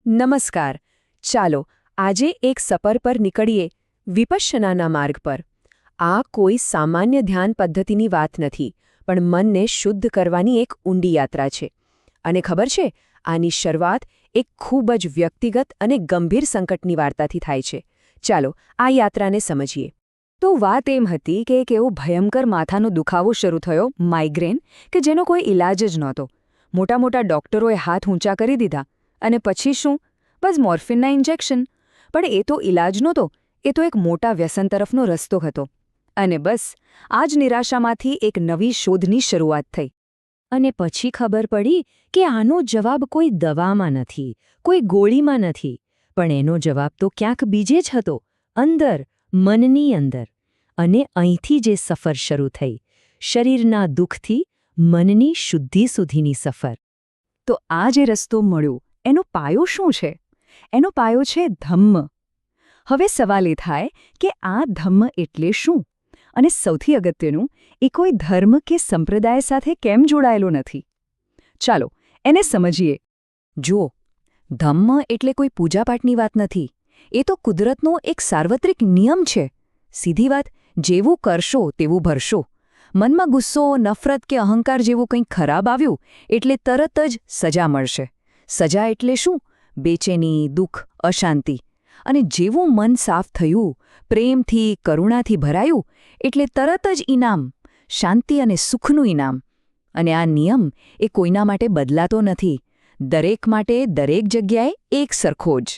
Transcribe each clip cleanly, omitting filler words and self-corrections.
નમસ્કાર. ચાલો આજે એક સફર પર નીકળીએ, વિપશ્યનાના માર્ગ પર. આ કોઈ સામાન્ય ધ્યાન પદ્ધતિની વાત નથી, પણ મનને શુદ્ધ કરવાની એક ઊંડી યાત્રા છે. અને ખબર છે, આની શરૂઆત એક ખૂબ જ વ્યક્તિગત અને ગંભીર સંકટની વાર્તાથી થાય છે. ચાલો આ યાત્રાને સમજીએ. તો વાત એમ હતી કે એક એવો ભયંકર માથાનો દુખાવો શરૂ થયો, માઇગ્રેન, કે જેનો કોઈ ઇલાજ જ નહોતો. મોટા મોટા ડોક્ટરોએ હાથ ઊંચા કરી દીધા. અને પછી શું? બસ મોર્ફિનના ઇન્જેક્શન. પણ એ તો ઇલાજ નહોતો, એ તો એક મોટા વ્યસન તરફનો રસ્તો હતો. અને બસ આ જ નિરાશામાંથી એક નવી શોધની શરૂઆત થઈ. અને પછી ખબર પડી કે આનો જવાબ કોઈ દવામાં નથી, કોઈ ગોળીમાં નથી, પણ એનો જવાબ તો ક્યાંક બીજે જ હતો, અંદર, મનની અંદર. અને અહીંથી જે સફર શરૂ થઈ, શરીરના દુઃખથી મનની શુદ્ધિ સુધીની સફર. તો આ જે રસ્તો મળ્યો, એનો પાયો શું છે? એનો પાયો છે ધમ્મ. હવે સવાલ એ થાય કે આ ધમ્મ એટલે શું? અને સૌથી અગત્યનું, એ કોઈ ધર્મ કે સંપ્રદાય સાથે કેમ જોડાયેલો નથી? ચાલો એને સમજીએ. જુઓ, ધમ્મ એટલે કોઈ પૂજાપાઠની વાત નથી. એ તો કુદરતનો એક સાર્વત્રિક નિયમ છે. સીધી વાત, જેવું કરશો તેવું ભરશો. મનમાં ગુસ્સો, નફરત કે અહંકાર જેવું કંઈક ખરાબ આવ્યું એટલે તરત જ સજા મળશે. સજા એટલે શું? બેચેની, દુઃખ, અશાંતિ. અને જેવું મન સાફ થયું, પ્રેમથી, કરુણાથી ભરાયું, એટલે તરત જ ઇનામ, શાંતિ અને સુખનું ઇનામ. અને આ નિયમ એ કોઈના માટે બદલાતો નથી. દરેક માટે દરેક જગ્યાએ એક સરખો જ.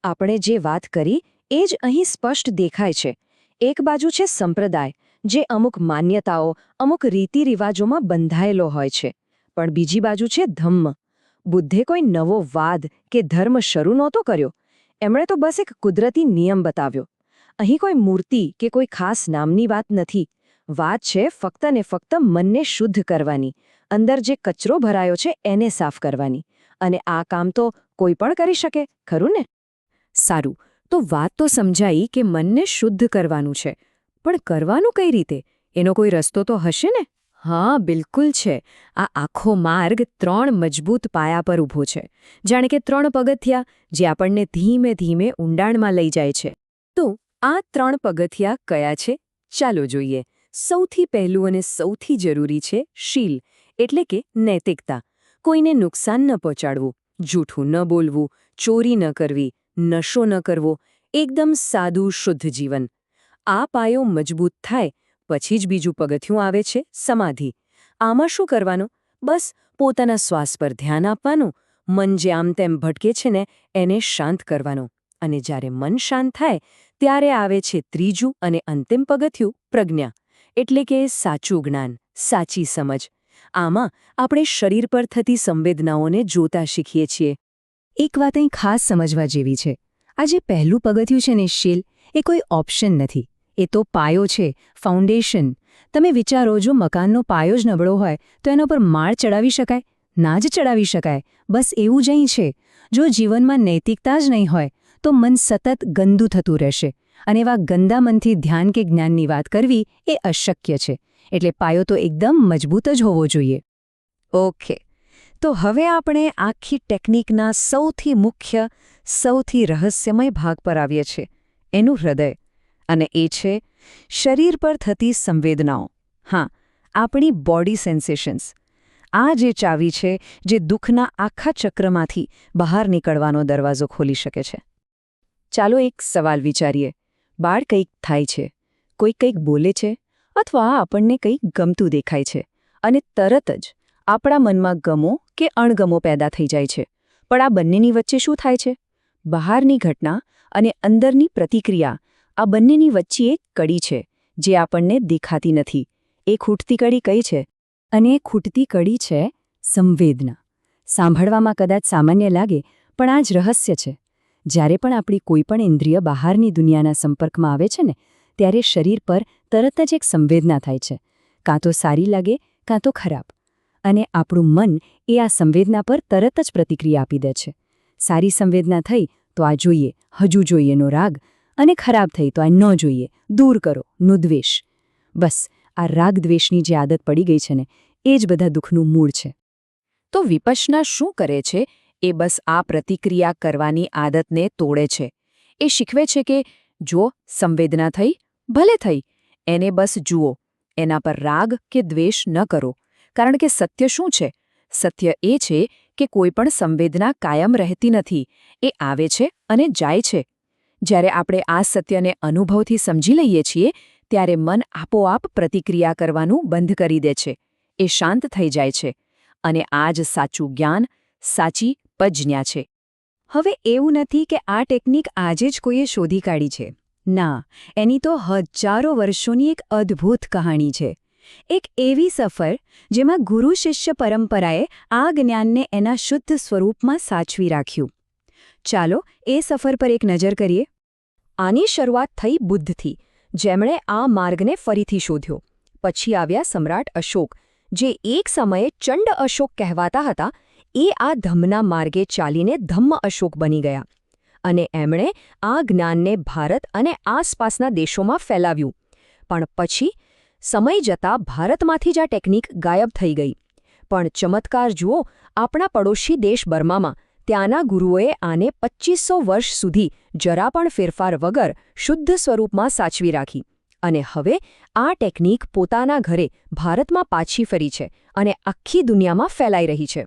આપણે જે વાત કરી એ જ અહીં સ્પષ્ટ દેખાય છે. એક બાજુ છે સંપ્રદાય, જે અમુક માન્યતાઓ, અમુક રીતિરિવાજોમાં બંધાયેલો હોય છે. પણ બીજી બાજુ છે ધમ્મ. બુદ્ધે કોઈ નવો વાદ કે ધર્મ શરૂ નહોતો કર્યો. એમણે તો બસ એક કુદરતી નિયમ બતાવ્યો. અહીં કોઈ મૂર્તિ કે કોઈ ખાસ નામની વાત નથી. વાત છે ફક્ત ને ફક્ત મનને શુદ્ધ કરવાની, અંદર જે કચરો ભરાયો છે એને સાફ કરવાની. અને આ કામ તો કોઈ પણ કરી શકે, ખરું ને? સારું, તો વાત તો સમજાઈ કે મનને શુદ્ધ કરવાનું છે. પણ કરવાનું કઈ રીતે? એનો કોઈ રસ્તો તો હશે ને? હા, બિલકુલ છે. આ આખો માર્ગ 3 મજબૂત પાયા પર ઊભો છે. જાણે કે 3 પગથિયા જે આપણને ધીમે ધીમે ઊંડાણમાં લઈ જાય છે. તો આ 3 પગથિયા કયા છે? ચાલો જોઈએ. સૌથી પહેલું અને સૌથી જરૂરી છે શીલ, એટલે કે નૈતિકતા. કોઈને નુકસાન ન પહોંચાડવું, જૂઠું ન બોલવું, ચોરી ન કરવી, નશો ન કરવો, એકદમ સાદું શુદ્ધ જીવન. આ પાયો મજબૂત થાય પછી જ બીજું પગથિયું આવે છે સમાધિ. આમાં શું કરવાનું? બસ પોતાના શ્વાસ પર ધ્યાન આપવાનું. મન જે આમ તેમ ભટકે છે ને એને શાંત કરવાનું. અને જ્યારે મન શાંત થાય ત્યારે આવે છે ત્રીજું અને અંતિમ પગથિયું પ્રજ્ઞા, એટલે કે સાચું જ્ઞાન, સાચી સમજ. આમાં આપણે શરીર પર થતી સંવેદનાઓને જોતા શીખીએ છીએ. એક વાત અહીં ખાસ સમજવા જેવી છે. આ જે પહેલું પગથિયું છે ને શીલ, એ કોઈ ઓપ્શન નથી. એ તો પાયો છે, ફાઉન્ડેશન. તમે વિચારો, જો મકાનનો પાયો જ નબળો હોય તો એના પર માળ ચડાવી શકાય? ના જ ચડાવી શકાય. બસ એવું જ અહીં છે. જો જીવનમાં નૈતિકતા જ નહીં હોય તો મન સતત ગંદુ થતું રહેશે. અને એવા ગંદા મનથી ધ્યાન કે જ્ઞાનની વાત કરવી એ અશક્ય છે. એટલે પાયો તો એકદમ મજબૂત જ હોવો જોઈએ. ઓકે, તો હવે આપણે આખી ટેકનિકના સૌથી મુખ્ય, સૌથી રહસ્યમય ભાગ પર આવીએ છીએ, એનું હૃદય. અને એ છે શરીર પર થતી સંવેદનાઓ. હા, આપણી બોડી સેન્સેશન્સ. આ જે ચાવી છે જે દુઃખના આખા ચક્રમાંથી બહાર નીકળવાનો દરવાજો ખોલી શકે છે. ચાલો એક સવાલ વિચારીએ. બાળ કંઈક થાય છે, કોઈ કંઈક બોલે છે, અથવા આપણને કંઈક ગમતું દેખાય છે, અને તરત જ આપણા મનમાં ગમો કે અણગમો પેદા થઈ જાય છે. પણ આ બંનેની વચ્ચે શું થાય છે? બહારની ઘટના અને અંદરની પ્રતિક્રિયા, આ બંનેની વચ્ચે એક કડી છે જે આપણને દેખાતી નથી. એ ખૂટતી કડી કઈ છે? અને એ ખૂટતી કડી છે સંવેદના. સાંભળવામાં કદાચ સામાન્ય લાગે, પણ આ જ રહસ્ય છે. જ્યારે પણ આપણી કોઈપણ ઇન્દ્રિય બહારની દુનિયાના સંપર્કમાં આવે છે ને, ત્યારે શરીર પર તરત જ એક સંવેદના થાય છે. કાં તો સારી લાગે, કાં તો ખરાબ. અને આપણું મન એ આ સંવેદના પર તરત જ પ્રતિક્રિયા આપી દે છે. સારી સંવેદના થઈ તો આ જોઈએ, હજુ જોઈએનો રાગ. અને ખરાબ થઈ તો આ ન જોઈએ, દૂર કરો, નો દ્વેષ. બસ આ રાગ દ્વેષની જે આદત પડી ગઈ છે ને, એ જ બધા દુઃખનું મૂળ છે. તો વિપશ્યના શું કરે છે એ બસ આ પ્રતિક્રિયા કરવાની આદતને તોડે છે. એ શીખવે છે કે જો સંવેદના થઈ, ભલે થઈ, એને બસ જુઓ, એના પર રાગ કે દ્વેષ ન કરો. કારણ કે સત્ય શું છે? સત્ય એ છે કે કોઈ પણ સંવેદના કાયમ રહેતી નથી, એ આવે છે અને જાય છે. જ્યારે આપણે આ સત્યને અનુભવથી સમજી લઈએ છીએ, ત્યારે મન આપોઆપ પ્રતિક્રિયા કરવાનું બંધ કરી દે છે. એ શાંત થઈ જાય છે. અને આ જ સાચું જ્ઞાન, સાચી પ્રજ્ઞા છે. હવે એવું નથી કે આ ટેકનિક આજે જ કોઈએ શોધી કાઢી છે. ના, એની તો હજારો વર્ષોની એક અદ્ભુત કહાણી છે. એક એવી સફર જેમાં ગુરુ શિષ્ય પરંપરાએ આ જ્ઞાનને એના શુદ્ધ સ્વરૂપમાં સાચવી રાખ્યું. ચાલો એ સફર પર એક નજર કરીએ. આની શરૂઆત થઈ બુદ્ધથી, જેમણે આ માર્ગને ફરીથી શોધ્યો. પછી આવ્યા સમ્રાટ અશોક, જે એક સમયે ચંડ અશોક કહેવાતા હતા. એ આ ધમ્મના માર્ગે ચાલીને ધમ્મ અશોક બની ગયા. અને એમણે આ જ્ઞાનને ભારત અને આસપાસના દેશોમાં ફેલાવ્યું. પણ પછી સમય જતાં ભારતમાંથી જ આ ટેકનિક ગાયબ થઈ ગઈ. પણ ચમત્કાર જુઓ, આપણા પડોશી દેશ બર્મામાં ત્યાંના ગુરુઓએ આને 2500 વર્ષ સુધી જરા પણ ફેરફાર વગર શુદ્ધ સ્વરૂપમાં સાચવી રાખી. અને હવે આ ટેકનિક પોતાના ઘરે ભારતમાં પાછી ફરી છે અને આખી દુનિયામાં ફેલાઈ રહી છે.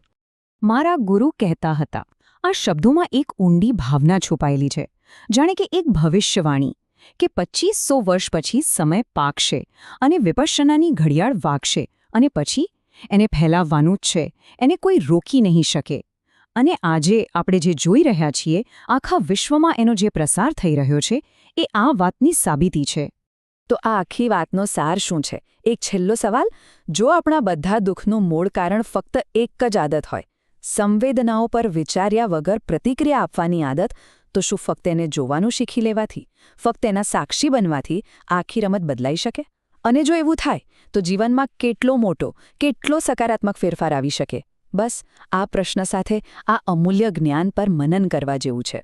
મારા ગુરુ કહેતા હતા, આ શબ્દોમાં એક ઊંડી ભાવના છુપાયેલી છે. જાણે કે એક ભવિષ્યવાણી કે 2500 વર્ષ પછી સમય પાકશે અને વિપશ્યનાની ઘડિયાળ વાગશે અને પછી એને ફેલાવવાનું જ છે. એને કોઈ રોકી નહીં શકે. અને આજે આપણે જે જોઈ રહ્યા છીએ, આખા વિશ્વમાં એનો જે પ્રસાર થઈ રહ્યો છે, એ આ વાતની સાબિતી છે. તો આ આખી વાતનો સાર શું છે? એક છેલ્લો સવાલ. જો આપણા બધા દુઃખનું મૂળ કારણ ફક્ત એક જ આદત હોય, સંવેદનાઓ પર વિચાર્યા વગર પ્રતિક્રિયા આપવાની આદત, તો શું ફક્ત એને જોવાનું શીખી લેવાથી, ફક્ત એના સાક્ષી બનવાથી આખી રમત બદલાઈ શકે? અને જો એવું થાય, તો જીવનમાં કેટલો મોટો, કેટલો સકારાત્મક ફેરફાર આવી શકે? બસ આ પ્રશ્ન સાથે આ અમૂલ્ય જ્ઞાન પર મનન કરવા જેવું છે.